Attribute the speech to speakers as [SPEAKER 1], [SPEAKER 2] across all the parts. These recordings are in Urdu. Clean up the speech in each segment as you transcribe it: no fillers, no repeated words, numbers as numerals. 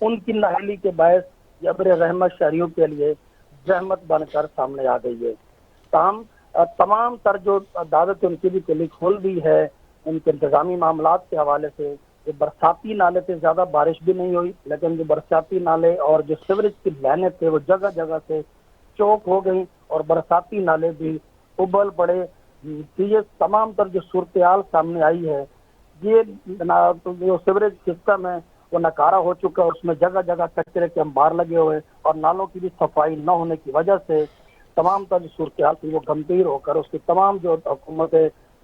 [SPEAKER 1] ان کی نااہلی کے باعث یہ ابر رحمت شہریوں کے لیے زحمت بن کر سامنے آ گئی ہے. تاہم تمام تر جو دعوت ان کی بھی کلی کھول دی ہے ان کے انتظامی معاملات کے حوالے سے. یہ برساتی نالے سے زیادہ بارش بھی نہیں ہوئی، لیکن جو برساتی نالے اور جو سیوریج کی لائنیں تھے وہ جگہ جگہ سے چوک ہو گئیں اور برساتی نالے بھی ابل پڑے. یہ تمام تر جو صورتحال سامنے آئی ہے، یہ جو سیوریج سسٹم ہے وہ ناکارہ ہو چکا ہے. اس میں جگہ جگہ کچرے کے انبار لگے ہوئے اور نالوں کی بھی صفائی نہ ہونے کی وجہ سے تمام تر جو صورتحال تھی وہ گمبھیر ہو کر اس کی تمام جو حکومت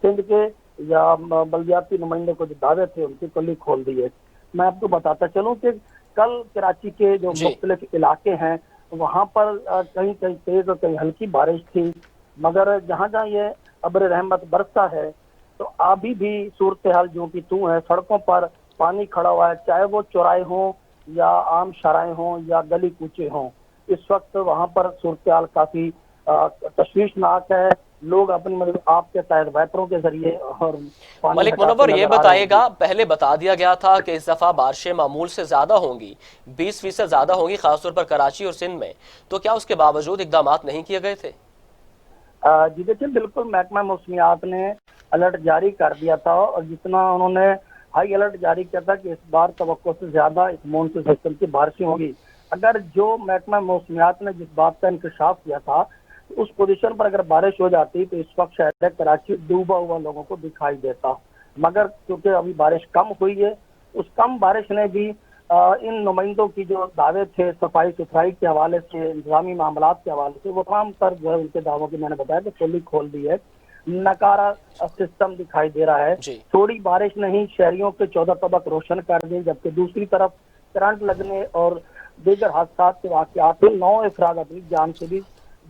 [SPEAKER 1] سندھ کے یا بلدیاتی نمائندے کو جو دعوے تھے ان کی کلی کھول دی ہے. میں آپ کو بتاتا چلوں کہ کل کراچی کے جو مختلف علاقے ہیں وہاں پر کہیں کہیں تیز اور کہیں ہلکی بارش تھی، مگر جہاں جہاں یہ ابر رحمت برسا ہے تو ابھی بھی صورتحال جو کی توں ہے. سڑکوں پر پانی کھڑا ہوا ہے، چاہے وہ چوراہے ہوں یا عام شاہراہیں ہوں یا گلی کوچے ہوں. اس وقت وہاں پر صورتحال کافی تشویشناک ہے. لوگ اپنی مطلب آپ کے تحت وائپروں کے ذریعے اور
[SPEAKER 2] ملک منور یہ بتائے گا، پہلے بتا دیا گیا تھا کہ اس دفعہ بارشیں معمول سے زیادہ ہوں گی، 20% زیادہ ہوں گی، خاص طور پر کراچی اور سندھ میں، تو کیا اس کے باوجود اقدامات نہیں کیے گئے تھے؟
[SPEAKER 1] جی دیکھیں، بالکل محکمہ موسمیات نے الرٹ جاری کر دیا تھا اور جتنا انہوں نے ہائی الرٹ جاری کیا تھا کہ اس بار توقع سے زیادہ اس مونسون سسٹم کی بارشیں ہوگی. اگر جو محکمہ موسمیات نے جس بات کا انکشاف کیا تھا اس پوزیشن پر اگر بارش ہو جاتی تو اس وقت شہر کراچی ڈوبا ہوا لوگوں کو دکھائی دیتا، مگر کیونکہ ابھی بارش کم ہوئی ہے، اس کم بارش نے بھی ان نمائندوں کی جو دعوے تھے صفائی ستھرائی کے حوالے سے، انتظامی معاملات کے حوالے سے، وہ تمام تر جو ہے ان کے دعووں کی میں نے بتایا کہ کھلی کھول دی ہے. ناکارہ سسٹم دکھائی دے رہا ہے. تھوڑی بارش نے ہی شہریوں کے 14 طبق روشن کر دی، جبکہ دوسری طرف کرنٹ لگنے اور دیگر حادثات کے واقعات میں 9 افراد اپنی جان سے بھی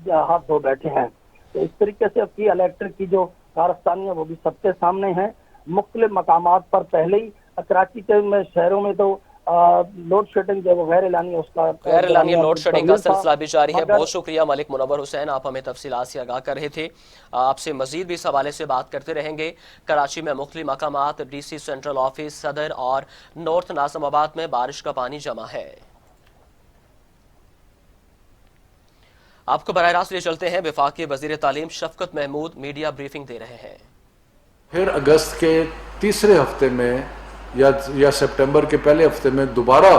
[SPEAKER 1] ہاتھ دھو بیٹھے ہیں. تو اس طریقے سے کی الیکٹرک کی جو کارستانیاں وہ بھی سب کے سامنے ہیں. مختلف مقامات پر پہلے ہی کراچی کے شہروں میں تو لوڈ شیڈنگ جو غیر اعلانیہ اس کا
[SPEAKER 2] غیر اعلانیہ لوڈ شیڈنگ کا سلسلہ بھی جاری ہے. بہت شکریہ ملک منور حسین، آپ ہمیں تفصیلات سے آگاہ کر رہے تھے. آپ سے مزید بھی اس حوالے سے بات کرتے رہیں گے. کراچی میں مختلف مقامات، ڈی سی سینٹرل آفس، صدر اور نارتھ ناظم آباد میں بارش کا پانی جمع ہے. آپ کو براہ راست لے چلتے ہیں، وفاقی وزیر تعلیم شفقت محمود میڈیا بریفنگ دے رہے ہیں.
[SPEAKER 3] پھر اگست کے تیسرے ہفتے میں یا سپٹمبر کے پہلے ہفتے میں دوبارہ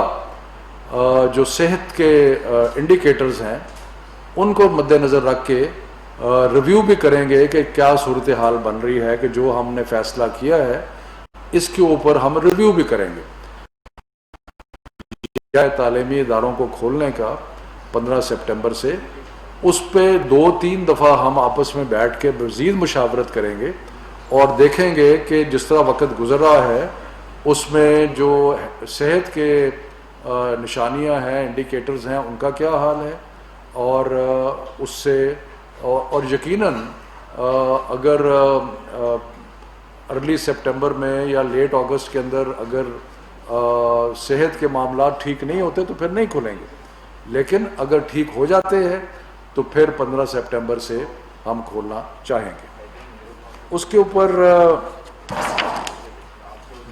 [SPEAKER 3] جو صحت کے انڈیکیٹرز ہیں ان کو مد نظر رکھ کے ریویو بھی کریں گے کہ کیا صورتحال بن رہی ہے، کہ جو ہم نے فیصلہ کیا ہے اس کے اوپر ہم ریویو بھی کریں گے. تعلیمی اداروں کو کھولنے کا 15 سپٹمبر سے اس پہ 2-3 دفعہ ہم آپس میں بیٹھ کے مزید مشاورت کریں گے اور دیکھیں گے کہ جس طرح وقت گزر رہا ہے اس میں جو صحت کے نشانیاں ہیں، انڈیکیٹرز ہیں، ان کا کیا حال ہے. اور اس سے اور یقیناً اگر ارلی سپٹمبر میں یا لیٹ اگست کے اندر اگر صحت کے معاملات ٹھیک نہیں ہوتے تو پھر نہیں کھلیں گے، لیکن اگر ٹھیک ہو جاتے ہیں تو پھر 15 سپٹمبر سے ہم کھولنا چاہیں گے. اس کے اوپر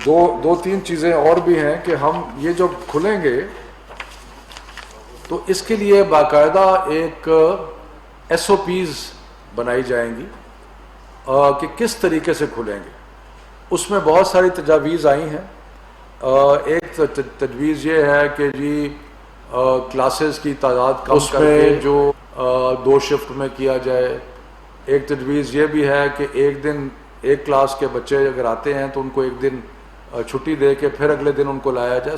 [SPEAKER 3] دو تین چیزیں اور بھی ہیں کہ ہم یہ جو کھلیں گے تو اس کے لیے باقاعدہ ایک SOPs بنائی جائیں گی کہ کس طریقے سے کھلیں گے. اس میں بہت ساری تجاویز آئی ہیں. ایک تجویز یہ ہے کہ جی کلاسز کی تعداد کم اس میں جو 2 شفٹ میں کیا جائے. ایک تجویز یہ بھی ہے کہ ایک دن ایک کلاس کے بچے اگر آتے ہیں تو ان کو ایک دن چھٹی دے کے پھر اگلے دن ان کو لایا جائے.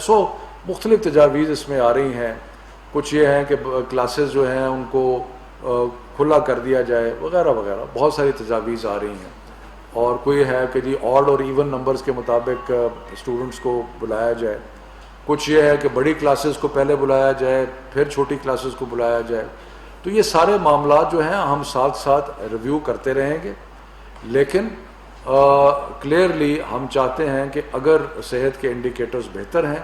[SPEAKER 3] مختلف تجاویز اس میں آ رہی ہیں. کچھ یہ ہیں کہ کلاسز جو ہیں ان کو کھلا کر دیا جائے وغیرہ وغیرہ. بہت ساری تجاویز آ رہی ہیں. اور کوئی ہے کہ جی آڈ اور ایون نمبرز کے مطابق اسٹوڈنٹس کو بلایا جائے. کچھ یہ ہے کہ بڑی کلاسز کو پہلے بلایا جائے پھر چھوٹی کلاسز کو بلایا جائے. تو یہ سارے معاملات جو ہیں ہم ساتھ ساتھ ریویو کرتے رہیں گے. لیکن کلیئرلی ہم چاہتے ہیں کہ اگر صحت کے انڈیکیٹرز بہتر ہیں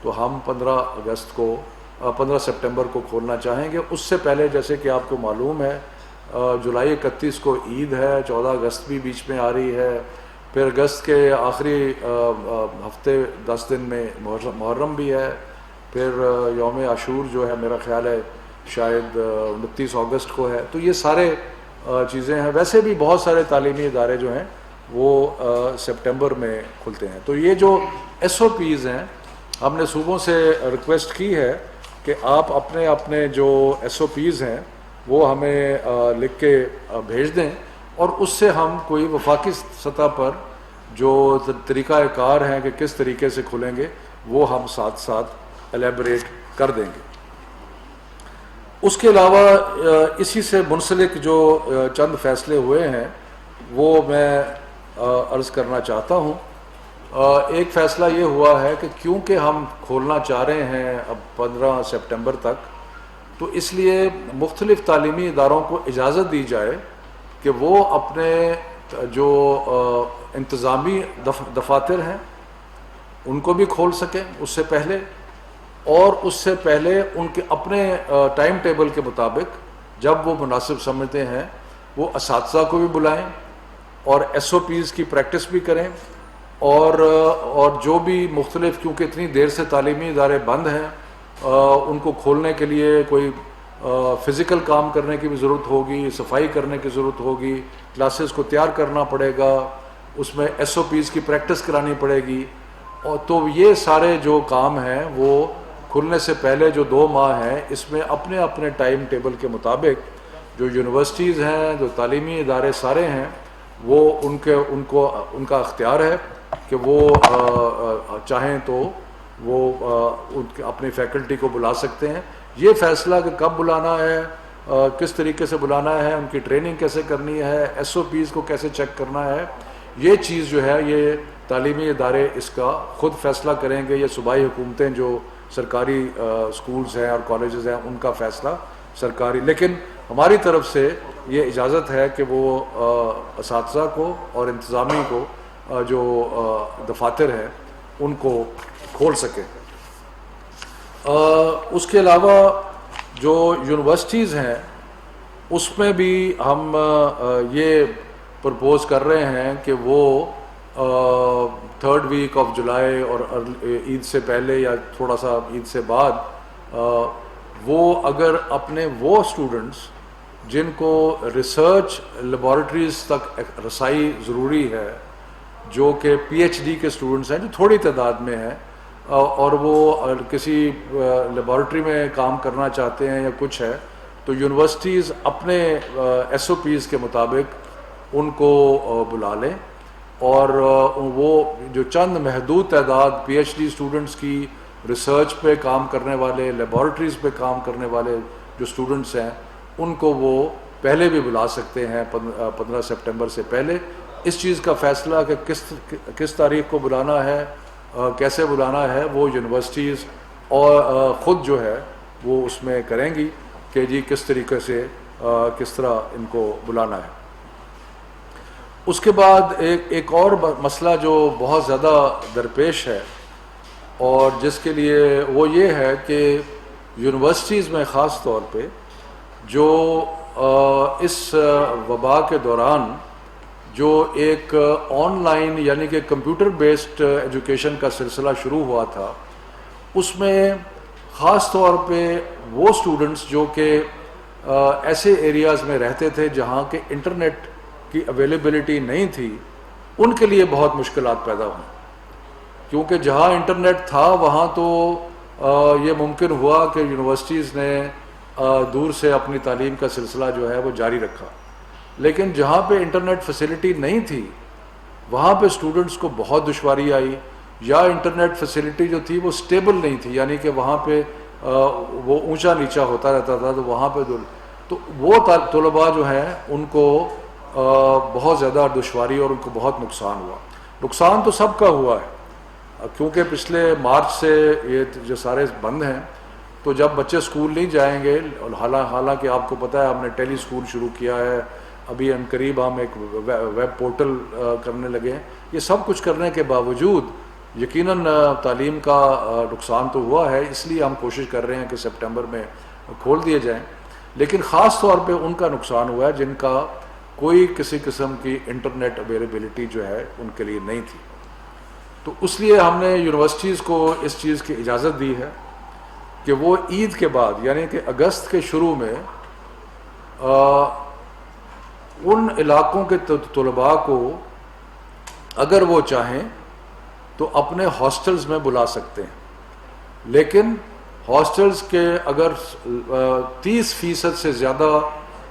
[SPEAKER 3] تو ہم 15 سپٹمبر کو کھولنا چاہیں گے. اس سے پہلے جیسے کہ آپ کو معلوم ہے جولائی 31 کو عید ہے، 14 اگست بھی بیچ میں آ رہی ہے، پھر اگست کے آخری ہفتے 10 دن میں محرم بھی ہے، پھر یوم عاشور جو ہے میرا خیال ہے شاید 29 اگست کو ہے. تو یہ سارے چیزیں ہیں. ویسے بھی بہت سارے تعلیمی ادارے جو ہیں وہ سپٹمبر میں کھلتے ہیں. تو یہ جو SOPs ہیں ہم نے صوبوں سے ریکویسٹ کی ہے کہ آپ اپنے اپنے جو SOPs ہیں وہ ہمیں لکھ کے بھیج دیں, اور اس سے ہم کوئی وفاقی سطح پر جو طریقہ کار ہیں کہ کس طریقے سے کھلیں گے وہ ہم ساتھ ساتھ الیبریٹ کر دیں گے. اس کے علاوہ اسی سے منسلک جو چند فیصلے ہوئے ہیں وہ میں عرض کرنا چاہتا ہوں. ایک فیصلہ یہ ہوا ہے کہ کیونکہ ہم کھولنا چاہ رہے ہیں اب 15 سپٹمبر تک, تو اس لیے مختلف تعلیمی اداروں کو اجازت دی جائے کہ وہ اپنے جو انتظامی دفاتر ہیں ان کو بھی کھول سکیں اس سے پہلے, اور اس سے پہلے ان کے اپنے ٹائم ٹیبل کے مطابق جب وہ مناسب سمجھتے ہیں وہ اساتذہ کو بھی بلائیں اور SOPs کی پریکٹس بھی کریں, اور جو بھی مختلف, کیونکہ اتنی دیر سے تعلیمی ادارے بند ہیں, ان کو کھولنے کے لیے کوئی فزیکل کام کرنے کی بھی ضرورت ہوگی, صفائی کرنے کی ضرورت ہوگی, کلاسز کو تیار کرنا پڑے گا, اس میں SOPs کی پریکٹس کرانی پڑے گی. اور تو یہ سارے جو کام ہیں وہ کھلنے سے پہلے جو 2 ماہ ہیں اس میں اپنے اپنے ٹائم ٹیبل کے مطابق جو یونیورسٹیز ہیں, جو تعلیمی ادارے سارے ہیں, وہ ان کا اختیار ہے کہ وہ چاہیں تو وہ اپنی فیکلٹی کو بلا سکتے ہیں. یہ فیصلہ کہ کب بلانا ہے, کس طریقے سے بلانا ہے, ان کی ٹریننگ کیسے کرنی ہے, SOPs کو کیسے چیک کرنا ہے, یہ چیز جو ہے یہ تعلیمی ادارے اس کا خود فیصلہ کریں گے. یہ صوبائی حکومتیں جو سرکاری سکولز ہیں اور کالجز ہیں ان کا فیصلہ سرکاری, لیکن ہماری طرف سے یہ اجازت ہے کہ وہ اساتذہ کو اور انتظامی کو جو دفاتر ہیں ان کو کھول سکیں. اس کے علاوہ جو یونیورسٹیز ہیں اس میں بھی ہم یہ پرپوز کر رہے ہیں کہ وہ 3rd ویک آف جولائی اور عید سے پہلے یا تھوڑا سا عید سے بعد وہ اگر اپنے وہ اسٹوڈنٹس جن کو ریسرچ لیبارٹریز تک رسائی ضروری ہے, جو کہ PhD کے اسٹوڈنٹس ہیں جو تھوڑی تعداد میں ہیں اور وہ کسی لیبارٹری میں کام کرنا چاہتے ہیں یا کچھ ہے, تو یونیورسٹیز اپنے SOPs کے مطابق ان کو بلا لیں, اور وہ جو چند محدود تعداد PhD اسٹوڈنٹس کی ریسرچ پہ کام کرنے والے, لیبارٹریز پہ کام کرنے والے جو اسٹوڈنٹس ہیں ان کو وہ پہلے بھی بلا سکتے ہیں 15 سپٹمبر سے پہلے. اس چیز کا فیصلہ کہ کس تاریخ کو بلانا ہے, کیسے بلانا ہے, وہ یونیورسٹیز اور خود جو ہے وہ اس میں کریں گی کہ جی کس طریقے سے کس طرح ان کو بلانا ہے. اس کے بعد ایک اور مسئلہ جو بہت زیادہ درپیش ہے اور جس کے لیے وہ یہ ہے کہ یونیورسٹیز میں خاص طور پہ جو اس وبا کے دوران جو ایک آن لائن یعنی کہ کمپیوٹر بیسڈ ایجوکیشن کا سلسلہ شروع ہوا تھا, اس میں خاص طور پہ وہ اسٹوڈنٹس جو کہ ایسے ایریاز میں رہتے تھے جہاں کہ انٹرنیٹ کی اویلیبلٹی نہیں تھی, ان کے لیے بہت مشکلات پیدا ہوئیں. کیونکہ جہاں انٹرنیٹ تھا وہاں تو یہ ممکن ہوا کہ یونیورسٹیز نے دور سے اپنی تعلیم کا سلسلہ جو ہے وہ جاری رکھا, لیکن جہاں پہ انٹرنیٹ فیسلٹی نہیں تھی وہاں پہ اسٹوڈنٹس کو بہت دشواری آئی, یا انٹرنیٹ فیسلٹی جو تھی وہ سٹیبل نہیں تھی, یعنی کہ وہاں پہ وہ اونچا نیچا ہوتا رہتا تھا, تو وہاں پہ تو وہ طلباء جو ہیں ان کو بہت زیادہ دشواری اور ان کو بہت نقصان ہوا. نقصان تو سب کا ہوا ہے کیونکہ پچھلے مارچ سے یہ جو سارے بند ہیں, تو جب بچے اسکول نہیں جائیں گے, حالانکہ آپ کو پتہ ہے ہم نے ٹیلی اسکول شروع کیا ہے, ابھی ان قریب ہم ایک ویب پورٹل کرنے لگے ہیں, یہ سب کچھ کرنے کے باوجود یقیناً تعلیم کا نقصان تو ہوا ہے, اس لیے ہم کوشش کر رہے ہیں کہ سپٹمبر میں کھول دیے جائیں. لیکن خاص طور پہ ان کا نقصان ہوا ہے جن کا کوئی کسی قسم کی انٹرنیٹ اویلیبلٹی جو ہے ان کے لیے نہیں تھی. تو اس لیے ہم نے یونیورسٹیز کو اس چیز کی اجازت دی ہے کہ وہ عید کے بعد یعنی کہ اگست کے شروع میں ان علاقوں کے طلباء کو اگر وہ چاہیں تو اپنے ہاسٹلز میں بلا سکتے ہیں، لیکن ہاسٹلز کے اگر 30% سے زیادہ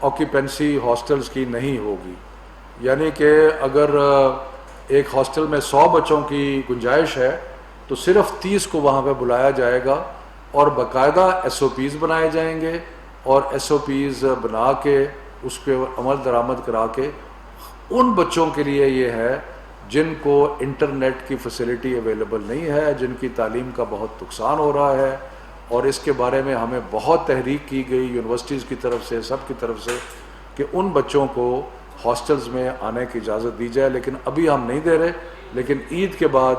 [SPEAKER 3] آکیپنسی ہاسٹلز کی نہیں ہوگی، یعنی کہ اگر ایک ہاسٹل میں 100 بچوں کی گنجائش ہے تو صرف 30 کو وہاں پہ بلایا جائے گا، اور باقاعدہ SOPs بنائے جائیں گے، اور SOPs بنا کے اس پہ عمل درآمد کرا کے ان بچوں کے لیے یہ ہے جن کو انٹرنیٹ کی فیسلٹی اویلیبل نہیں ہے، جن کی تعلیم کا بہت نقصان ہو رہا ہے، اور اس کے بارے میں ہمیں بہت تحریک کی گئی یونیورسٹیز کی طرف سے، سب کی طرف سے، کہ ان بچوں کو ہاسٹلز میں آنے کی اجازت دی جائے، لیکن ابھی ہم نہیں دے رہے، لیکن عید کے بعد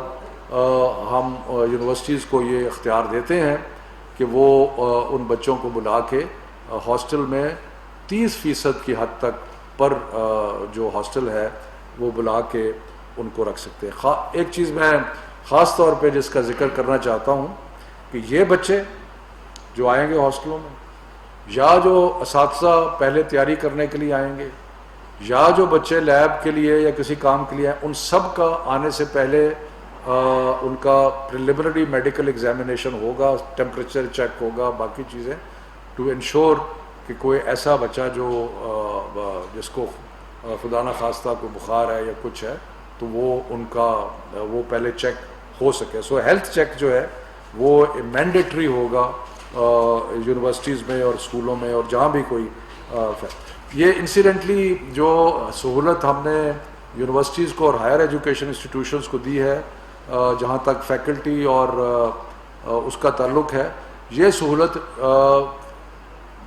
[SPEAKER 3] ہم یونیورسٹیز کو یہ اختیار دیتے ہیں کہ وہ ان بچوں کو بلا کے ہاسٹل میں 30% کی حد تک پر جو ہاسٹل ہے وہ بلا کے ان کو رکھ سکتے ہیں۔ ایک چیز میں خاص طور پہ جس کا ذکر کرنا چاہتا ہوں کہ یہ بچے جو آئیں گے ہاسٹلوں میں، یا جو اساتذہ پہلے تیاری کرنے کے لیے آئیں گے، یا جو بچے لیب کے لیے یا کسی کام کے لیے آئیں، ان سب کا آنے سے پہلے ان کا پریلیمنری میڈیکل ایگزامینیشن ہوگا، ٹیمپریچر چیک ہوگا، باقی چیزیں، ٹو انشور کہ کوئی ایسا بچہ جو جس کو خدا نخواستہ کوئی بخار ہے یا کچھ ہے تو وہ ان کا وہ پہلے چیک ہو سکے۔ سو ہیلتھ چیک جو ہے وہ مینڈیٹری ہوگا یونیورسٹیز میں اور اسکولوں میں اور جہاں بھی کوئی یہ انسیڈنٹلی جو سہولت ہم نے یونیورسٹیز کو اور ہائر ایجوکیشن انسٹیٹیوشنز کو دی ہے جہاں تک فیکلٹی اور اس کا تعلق ہے، یہ سہولت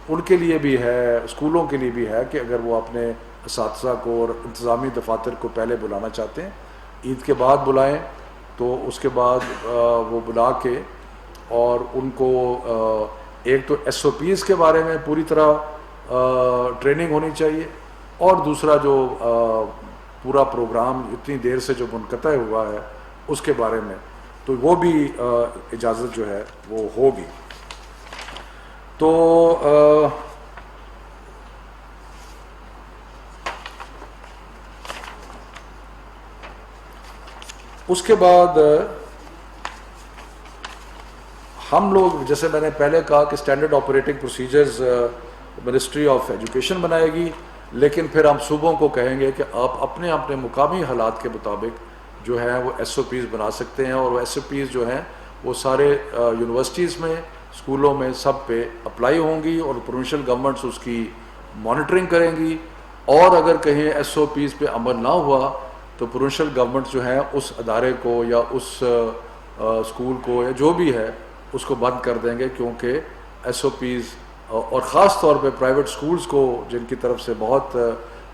[SPEAKER 3] ان کے لیے بھی ہے، اسکولوں کے لیے بھی ہے کہ اگر وہ اپنے اساتذہ کو اور انتظامی دفاتر کو پہلے بلانا چاہتے ہیں، عید کے بعد بلائیں، تو اس کے بعد وہ بلا کے اور ان کو ایک تو SOPs کے بارے میں پوری طرح ٹریننگ ہونی چاہیے، اور دوسرا جو پورا پروگرام اتنی دیر سے جو منقطع ہوا ہے اس کے بارے میں تو وہ بھی اجازت جو ہے وہ ہوگی۔ تو اس کے بعد ہم لوگ جیسے میں نے پہلے کہا کہ standard operating procedures ministry of education بنائے گی، لیکن پھر ہم صوبوں کو کہیں گے کہ آپ اپنے اپنے مقامی حالات کے مطابق جو ہے وہ SOPs بنا سکتے ہیں، اور وہ SOPs جو ہیں وہ سارے یونیورسٹیز میں، اسکولوں میں سب پہ اپلائی ہوں گی، اور پروونشل گورنمنٹس اس کی مانیٹرنگ کریں گی، اور اگر کہیں SOPs پہ عمل نہ ہوا تو پروونشل گورنمنٹ جو ہیں اس ادارے کو یا اس اسکول کو یا جو بھی ہے اس کو بند کر دیں گے، کیونکہ SOPs اور خاص طور پہ پرائیویٹ اسکولز کو جن کی طرف سے بہت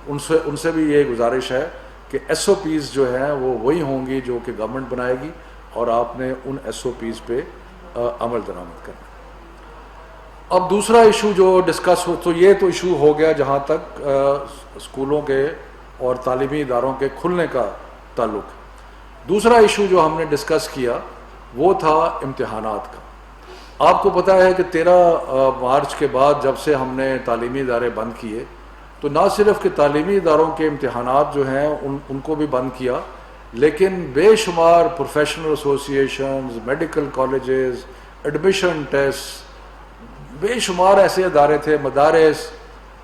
[SPEAKER 3] ان سے بھی یہ گزارش ہے کہ SOPs جو ہیں وہ وہی ہوں گی جو کہ گورنمنٹ بنائے گی، اور آپ نے ان SOPs پہ عمل درآمد کرنا۔ اب دوسرا ایشو جو ڈسکس ہو، تو یہ تو ایشو ہو گیا جہاں تک اسکولوں کے اور تعلیمی اداروں کے کھلنے کا تعلق۔ دوسرا ایشو جو ہم نے ڈسکس کیا وہ تھا امتحانات کا۔ آپ کو پتہ ہے کہ 13 مارچ کے بعد جب سے ہم نے تعلیمی ادارے بند کیے تو نہ صرف کہ تعلیمی اداروں کے امتحانات جو ہیں ان کو بھی بند کیا، لیکن بے شمار professional associations, medical colleges, admission test, بے شمار ایسے ادارے تھے، مدارس،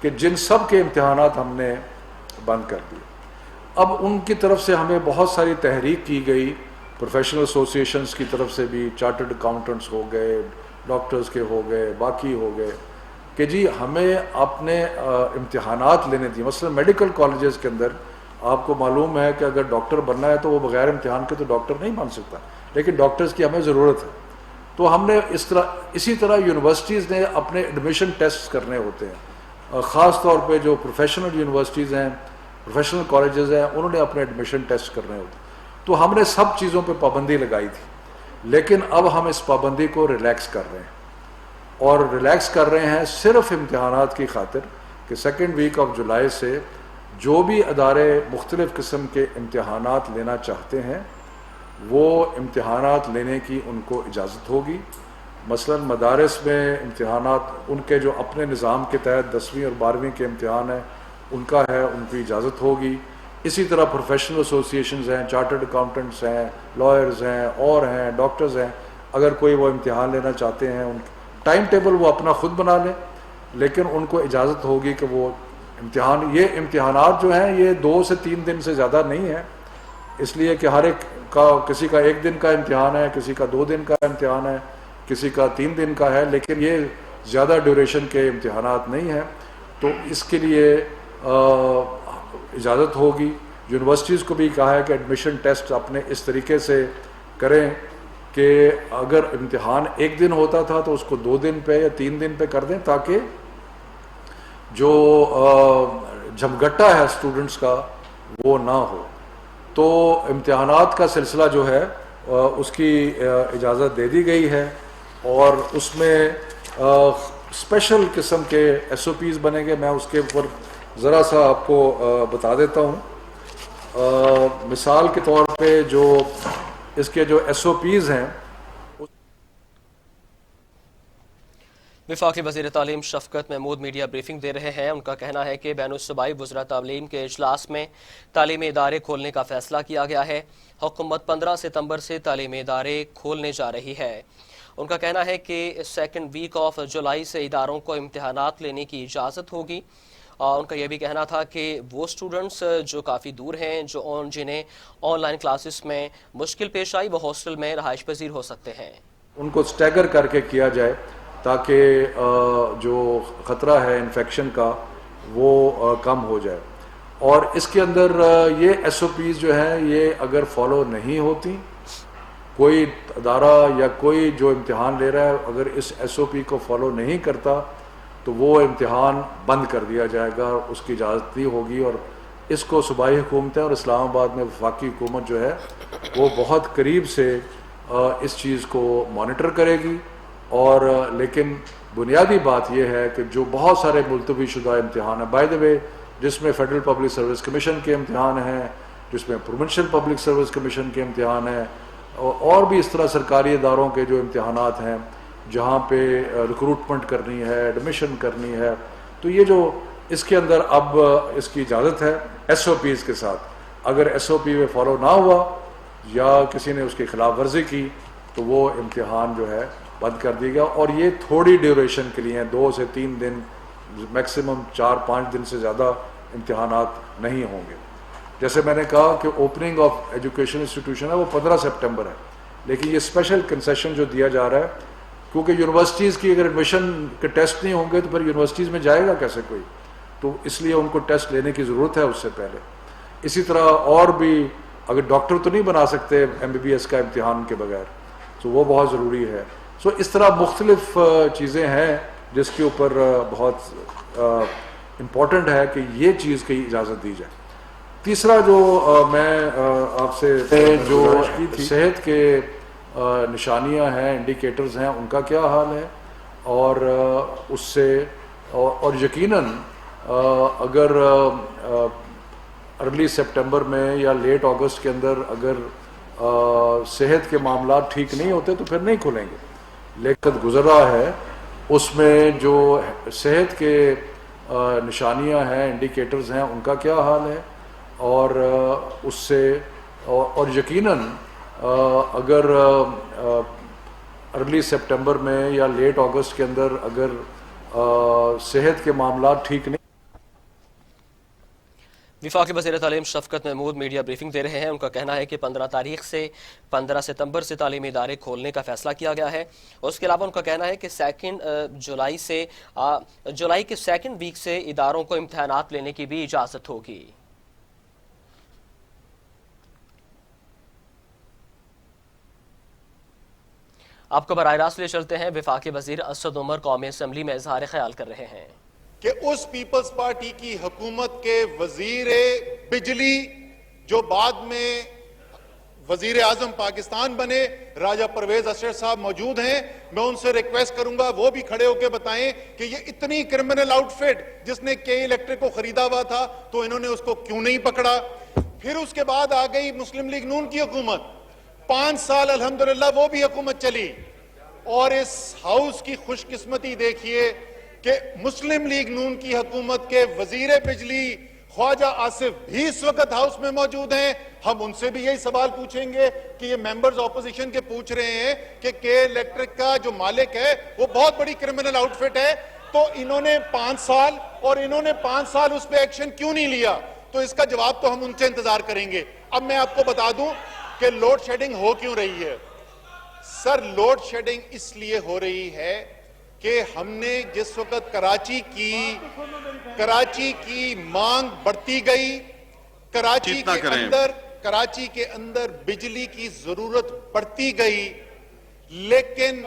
[SPEAKER 3] کہ جن سب کے امتحانات ہم نے بند کر دیے۔ اب ان کی طرف سے ہمیں بہت ساری تحریک کی گئی، پروفیشنل ایسوسیشنز کی طرف سے بھی، چارٹرڈ اکاؤنٹنٹس ہو گئے، ڈاکٹرز کے ہو گئے، باقی ہو گئے، کہ جی ہمیں اپنے امتحانات لینے دیے۔ مثلا میڈیکل کالجز کے اندر آپ کو معلوم ہے کہ اگر ڈاکٹر بننا ہے تو وہ بغیر امتحان کے تو ڈاکٹر نہیں بن سکتا، لیکن ڈاکٹرز کی ہمیں ضرورت ہے۔ تو ہم نے اسی طرح یونیورسٹیز نے اپنے ایڈمیشن ٹیسٹ کرنے ہوتے ہیں، خاص طور پہ جو پروفیشنل یونیورسٹیز ہیں، پروفیشنل کالجز ہیں، انہوں نے اپنے ایڈمیشن ٹیسٹ کرنے ہوتے ہیں۔ تو ہم نے سب چیزوں پہ پابندی لگائی تھی، لیکن اب ہم اس پابندی کو ریلیکس کر رہے ہیں، اور ریلیکس کر رہے ہیں صرف امتحانات کی خاطر کہ 2 ویک آف جولائی سے جو بھی ادارے مختلف قسم کے امتحانات لینا چاہتے ہیں وہ امتحانات لینے کی ان کو اجازت ہوگی، مثلا مدارس میں امتحانات ان کے جو اپنے نظام کے تحت 10ویں اور 12ویں کے امتحان ہیں ان کا ہے، ان کی اجازت ہوگی. اسی طرح پروفیشنل ایسوسیشنز ہیں، چارٹرڈ اکاؤنٹنٹس ہیں، لائرز ہیں، اور ہیں ڈاکٹرز ہیں، اگر کوئی وہ امتحان لینا چاہتے ہیں ان ٹائم ٹیبل وہ اپنا خود بنا لیں، لیکن ان کو اجازت ہوگی کہ وہ یہ امتحانات جو ہیں یہ 2 سے 3 دن سے زیادہ نہیں ہیں، اس لیے کہ ہر ایک کا کسی کا 1 دن کا امتحان ہے، کسی کا 2 دن کا امتحان ہے، کسی کا 3 دن کا ہے، لیکن یہ زیادہ ڈیوریشن کے امتحانات نہیں ہیں. تو اس کے لیے اجازت ہوگی. یونیورسٹیز کو بھی کہا ہے کہ ایڈمیشن ٹیسٹ اپنے اس طریقے سے کریں کہ اگر امتحان 1 دن ہوتا تھا تو اس کو 2 دن پہ یا 3 دن پہ کر دیں، تاکہ جو جھمگٹا ہے اسٹوڈنٹس کا وہ نہ ہو. تو امتحانات کا سلسلہ جو ہے اس کی اجازت دے دی گئی ہے، اور اس میں اسپیشل قسم کے SOPs بنیں گے. میں اس کے اوپر ذرا سا آپ کو بتا دیتا ہوں. مثال کے طور پہ جو اس کے جو SOPs ہیں،
[SPEAKER 2] وفاقی وزیر تعلیم شفقت محمود میڈیا بریفنگ دے رہے ہیں. ان کا کہنا ہے کہ بین الصوبائی وزراء تعلیم کے اجلاس میں تعلیمی ادارے کھولنے کا فیصلہ کیا گیا ہے. حکومت 15 ستمبر سے تعلیمی ادارے کھولنے جا رہی ہے. ان کا کہنا ہے کہ 2 ویک آف جولائی سے اداروں کو امتحانات لینے کی اجازت ہوگی. اور ان کا یہ بھی کہنا تھا کہ وہ اسٹوڈنٹس جو کافی دور ہیں، جنہیں آن لائن کلاسز میں مشکل پیش آئی، وہ ہاسٹل میں رہائش پذیر ہو سکتے ہیں.
[SPEAKER 3] ان کو اسٹیگر کر کے کیا جائے تاکہ جو خطرہ ہے انفیکشن کا وہ کم ہو جائے. اور اس کے اندر یہ SOPs جو ہیں یہ اگر فالو نہیں ہوتی، کوئی ادارہ یا کوئی جو امتحان لے رہا ہے اگر اس SOP کو فالو نہیں کرتا تو وہ امتحان بند کر دیا جائے گا، اس کی اجازت نہیں ہوگی. اور اس کو صوبائی حکومتیں اور اسلام آباد میں وفاقی حکومت جو ہے وہ بہت قریب سے اس چیز کو مانیٹر کرے گی. اور لیکن بنیادی بات یہ ہے کہ جو بہت سارے ملتوی شدہ امتحان ہیں، بائی دا وے، جس میں فیڈرل پبلک سروس کمیشن کے امتحان ہیں، جس میں پروونشل پبلک سروس کمیشن کے امتحان ہیں، اور بھی اس طرح سرکاری اداروں کے جو امتحانات ہیں جہاں پہ ریکروٹمنٹ کرنی ہے، ایڈمیشن کرنی ہے، تو یہ جو اس کے اندر اب اس کی اجازت ہے SOPs کے ساتھ. اگر SOP میں فالو نہ ہوا یا کسی نے اس کی خلاف ورزی کی تو وہ امتحان جو ہے بند کر دی گیا. اور یہ تھوڑی ڈیوریشن کے لیے 2 سے 3 دن، میکسیمم 4-5 دن سے زیادہ امتحانات نہیں ہوں گے. جیسے میں نے کہا کہ اوپننگ آف ایجوکیشن انسٹیٹیوشن ہے وہ 15 سپٹمبر ہے، لیکن یہ اسپیشل کنسیشن جو دیا جا رہا ہے، کیونکہ یونیورسٹیز کی اگر ایڈمیشن کے ٹیسٹ نہیں ہوں گے تو پھر یونیورسٹیز میں جائے گا کیسے کوئی، تو اس لیے ان کو ٹیسٹ لینے کی ضرورت ہے اس سے پہلے. اسی طرح اور بھی اگر ڈاکٹر تو نہیں بنا سکتے MBBS کا امتحان کے بغیر، تو وہ بہت ضروری ہے. اس طرح مختلف چیزیں ہیں جس کے اوپر بہت امپورٹنٹ ہے کہ یہ چیز کی اجازت دی جائے. تیسرا جو میں آپ سے جو صحت کے نشانیاں ہیں، انڈیکیٹرز ہیں، ان کا کیا حال ہے، اور اس سے اور یقیناً اگر ارلی سپٹمبر میں یا لیٹ اگست کے اندر اگر صحت کے معاملات ٹھیک نہیں ہوتے تو پھر نہیں کھلیں گے. لیکن گزر رہا ہے اس میں جو صحت کے نشانیاں ہیں، انڈیکیٹرز ہیں، ان کا کیا حال ہے، اور اس سے اور یقیناً اگر ارلی سپٹمبر میں یا لیٹ اگست کے اندر اگر صحت کے معاملات ٹھیک نہیں.
[SPEAKER 2] وفاقی وزیر تعلیم شفقت محمود میڈیا بریفنگ دے رہے ہیں. ان کا کہنا ہے کہ 15 ستمبر سے تعلیمی ادارے کھولنے کا فیصلہ کیا گیا ہے. اس کے علاوہ ان کا کہنا ہے کہ جولائی کے 2 ویک سے اداروں کو امتحانات لینے کی بھی اجازت ہوگی. آپ کو براہ راست لے چلتے ہیں. وفاقی وزیر اسد عمر قومی اسمبلی میں اظہار خیال کر رہے ہیں
[SPEAKER 4] کہ اس پیپلز پارٹی کی حکومت کے وزیر بجلی جو بعد میں وزیر اعظم پاکستان بنے، راجہ پرویز اشرف صاحب موجود ہیں. میں ان سے ریکویسٹ کروں گا وہ بھی کھڑے ہو کے بتائیں کہ یہ اتنی کرمنل آؤٹ فٹ جس نے کے الیکٹرک کو خریدا ہوا تھا تو انہوں نے اس کو کیوں نہیں پکڑا. پھر اس کے بعد آ گئی مسلم لیگ نون کی حکومت، 5 سال الحمدللہ وہ بھی حکومت چلی. اور اس ہاؤس کی خوش قسمتی دیکھیے کہ مسلم لیگ نون کی حکومت کے وزیر بجلی خواجہ آصف بھی اس وقت ہاؤس میں موجود ہیں. ہم ان سے بھی یہی سوال پوچھیں گے کہ یہ ممبرز اپوزیشن کے پوچھ رہے ہیں کہ کے الیکٹرک کا جو مالک ہے وہ بہت بڑی کرمنل آؤٹ فٹ ہے, تو انہوں نے 5 سال اور انہوں نے 5 سال اس پہ ایکشن کیوں نہیں لیا؟ تو اس کا جواب تو ہم ان سے انتظار کریں گے. اب میں آپ کو بتا دوں کہ لوڈ شیڈنگ ہو کیوں رہی ہے. سر, لوڈ شیڈنگ اس لیے ہو رہی ہے کہ ہم نے جس وقت کراچی کی مانگ بڑھتی گئی, کراچی کے اندر بجلی کی ضرورت بڑھتی گئی, لیکن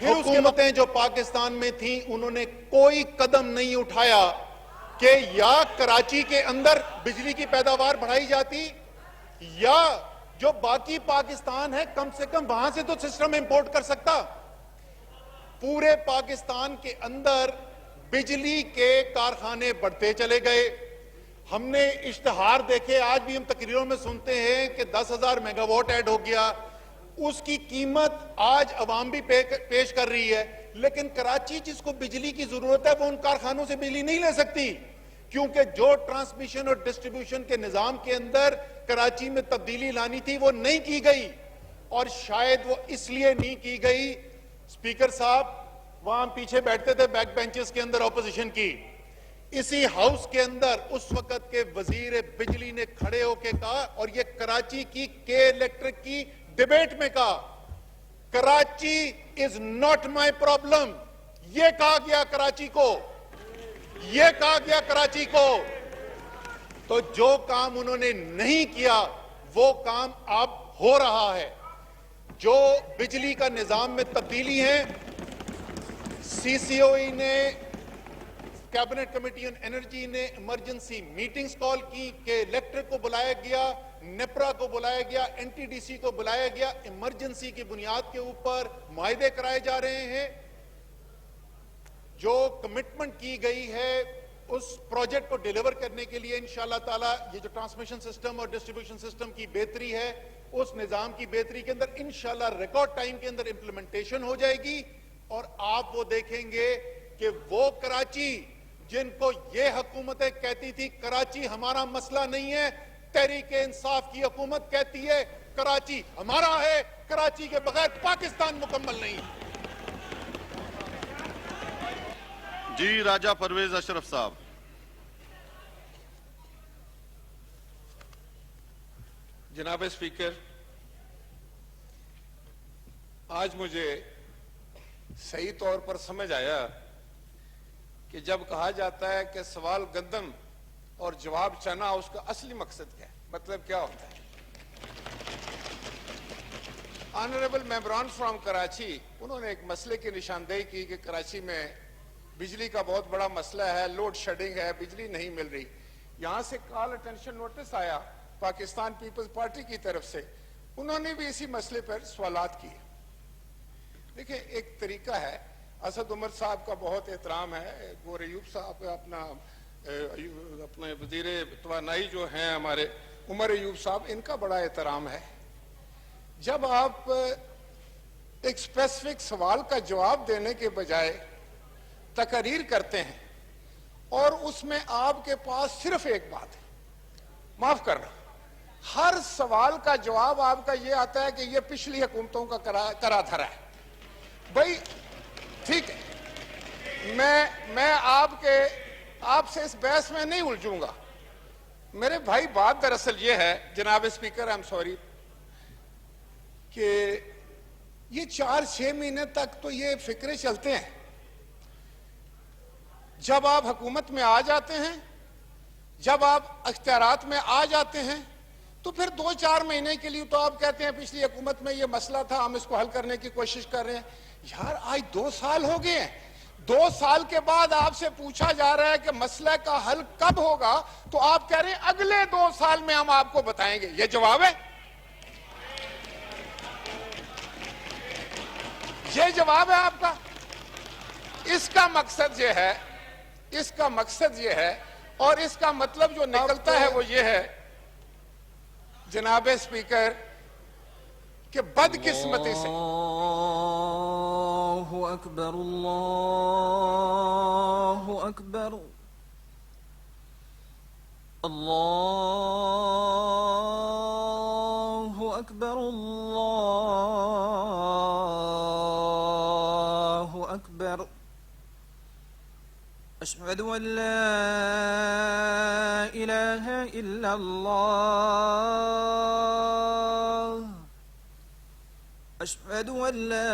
[SPEAKER 4] حکومتیں جو پاکستان میں تھیں انہوں نے کوئی قدم نہیں اٹھایا کہ یا کراچی کے اندر بجلی کی پیداوار بڑھائی جاتی, یا جو باقی پاکستان ہے کم سے کم وہاں سے تو سسٹم امپورٹ کر سکتا. پورے پاکستان کے اندر بجلی کے کارخانے بڑھتے چلے گئے. ہم نے اشتہار دیکھے, آج بھی ہم تقریروں میں سنتے ہیں کہ 10,000 میگا واٹ ایڈ ہو گیا. اس کی قیمت آج عوام بھی پیش کر رہی ہے, لیکن کراچی جس کو بجلی کی ضرورت ہے وہ ان کارخانوں سے بجلی نہیں لے سکتی, کیونکہ جو ٹرانسمیشن اور ڈسٹریبیوشن کے نظام کے اندر کراچی میں تبدیلی لانی تھی وہ نہیں کی گئی. اور شاید وہ اس لیے نہیں کی گئی, اسپیکر صاحب وہاں پیچھے بیٹھتے تھے بیک بینچز کے اندر اپوزیشن کی, اسی ہاؤس کے اندر اس وقت کے وزیر بجلی نے کھڑے ہو کے کہا, اور یہ کراچی کی کے الیکٹرک کی ڈیبیٹ میں کہا, Karachi is not my problem. یہ کہا گیا کراچی کو, یہ کہا گیا کراچی کو. تو جو کام انہوں نے نہیں کیا وہ کام اب ہو رہا ہے. جو بجلی کا نظام میں تبدیلی ہے, سی سی او ای نے, کیبنٹ کمیٹی آن انرجی نے ایمرجنسی میٹنگز کال کی کہ الیکٹرک کو بلایا گیا, نیپرا کو بلایا گیا, این ٹی ڈی سی کو بلایا گیا, ایمرجنسی کی بنیاد کے اوپر معاہدے کرائے جا رہے ہیں. جو کمٹمنٹ کی گئی ہے اس پروجیکٹ کو ڈیلیور کرنے کے لیے انشاءاللہ تعالی یہ جو ٹرانسمیشن سسٹم اور ڈسٹریبیوشن سسٹم کی بہتری ہے, اس نظام کی بہتری کے اندر انشاءاللہ ریکارڈ ٹائم کے اندر امپلیمنٹیشن ہو جائے گی. اور آپ وہ دیکھیں گے کہ وہ کراچی جن کو یہ حکومتیں کہتی تھی کراچی ہمارا مسئلہ نہیں ہے, تحریک انصاف کی حکومت کہتی ہے کراچی ہمارا ہے, کراچی کے بغیر پاکستان مکمل نہیں.
[SPEAKER 5] جی راجہ پرویز اشرف صاحب.
[SPEAKER 6] جناب اسپیکر, آج مجھے صحیح طور پر سمجھ آیا کہ جب کہا جاتا ہے کہ سوال گندم اور جواب چنا, اس کا اصلی مقصد کیا ہے, مطلب کیا ہوتا ہے. آنریبل ممبران فرام کراچی, انہوں نے ایک مسئلے کی نشاندہی کی کہ کراچی میں بجلی کا بہت بڑا مسئلہ ہے, لوڈ شیڈنگ ہے, بجلی نہیں مل رہی. یہاں سے کال اٹینشن نوٹس آیا پاکستان پیپلز پارٹی کی طرف سے, انہوں نے بھی اسی مسئلے پر سوالات کیے. دیکھیں ایک طریقہ ہے, اسد عمر صاحب کا بہت احترام ہے, گور ایوب صاحب کا اپنے وزیر توانائی جو ہیں ہمارے عمر ایوب صاحب, ان کا بڑا احترام ہے. جب آپ ایک اسپیسیفک سوال کا جواب دینے کے بجائے تقریر کرتے ہیں اور اس میں آپ کے پاس صرف ایک بات ہے, معاف کرنا, ہر سوال کا جواب آپ کا یہ آتا ہے کہ یہ پچھلی حکومتوں کا کرا دھرا ہے. بھائی ٹھیک ہے, میں آپ سے اس بحث میں نہیں الجھوں گا. میرے بھائی بات دراصل یہ ہے جناب اسپیکر, I'm sorry, کہ یہ 4-6 مہینے تک تو یہ فکرے چلتے ہیں. جب آپ حکومت میں آ جاتے ہیں, جب آپ اختیارات میں آ جاتے ہیں, تو پھر 2-4 مہینے کے لیے تو آپ کہتے ہیں پچھلی حکومت میں یہ مسئلہ تھا, ہم اس کو حل کرنے کی کوشش کر رہے ہیں. یار آج 2 سال ہو گئے ہیں, 2 سال کے بعد آپ سے پوچھا جا رہا ہے کہ مسئلہ کا حل کب ہوگا, تو آپ کہہ رہے ہیں اگلے 2 سال میں ہم آپ کو بتائیں گے. یہ جواب ہے؟ یہ جواب ہے آپ کا؟ اس کا مقصد یہ ہے, اس کا مقصد یہ ہے, اور اس کا مطلب جو نکلتا ہے وہ یہ ہے جناب اسپیکر کہ بدقسمتی سے
[SPEAKER 7] أكبر الله أكبر الله أكبر الله أكبر أشهد أن لا إله إلا الله أشهد أن لا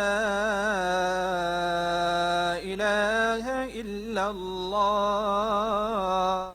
[SPEAKER 7] إله إلا الله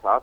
[SPEAKER 8] 7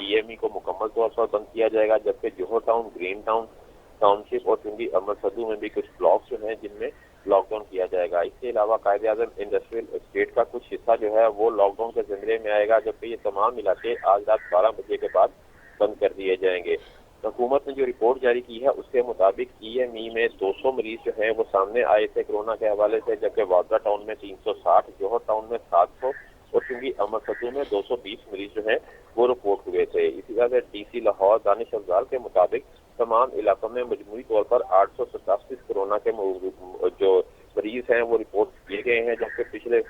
[SPEAKER 8] DME کو مکمل طور پر بند کیا جائے گا، جبکہ جوہر ٹاؤن، گرین ٹاؤن ٹاؤن شپ اور چنگی امر صدو میں بھی کچھ بلاکس جو ہیں جن میں لاک ڈاؤن کیا جائے گا۔ اس کے علاوہ قائد اعظم انڈسٹریل اسٹیٹ کا کچھ حصہ جو ہے وہ لاک ڈاؤن کے زمرے میں آئے گا، جبکہ یہ تمام علاقے آج رات 12 بجے کے بعد بند کر دیے جائیں گے۔ حکومت نے جو رپورٹ جاری کی ہے اس کے مطابق EME میں 200 مریض جو ہیں وہ سامنے آئے تھے کورونا کے حوالے سے، جبکہ واگڈا ٹاؤن میں 360، جوہر ٹاؤن میں 700 اور چنگی امر صدو میں 220 مریض جو ہیں وہ رپورٹ ہوئے تھے۔ اسی طرح سے DC لاہور دانش افضال کے مطابق تمام علاقوں میں مجموعی طور پر 887 کورونا کے جو مریض ہیں وہ رپورٹ کیے گئے ہیں، جبکہ پچھلے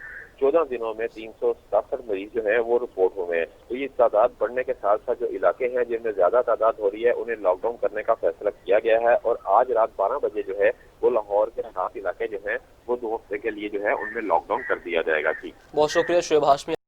[SPEAKER 8] 14 دنوں میں 367 مریض جو ہیں وہ رپورٹ ہوئے ہیں۔ تو یہ تعداد بڑھنے کے ساتھ ساتھ جو علاقے ہیں جن میں زیادہ تعداد ہو رہی ہے انہیں لاک ڈاؤن کرنے کا فیصلہ کیا گیا ہے، اور آج رات 12 بجے جو ہے وہ لاہور کے 7 علاقے جو ہیں وہ 2 ہفتے کے لیے جو ہے ان میں لاک ڈاؤن کر دیا جائے گا۔
[SPEAKER 2] بہت شکریہ شعیب ہاشمی۔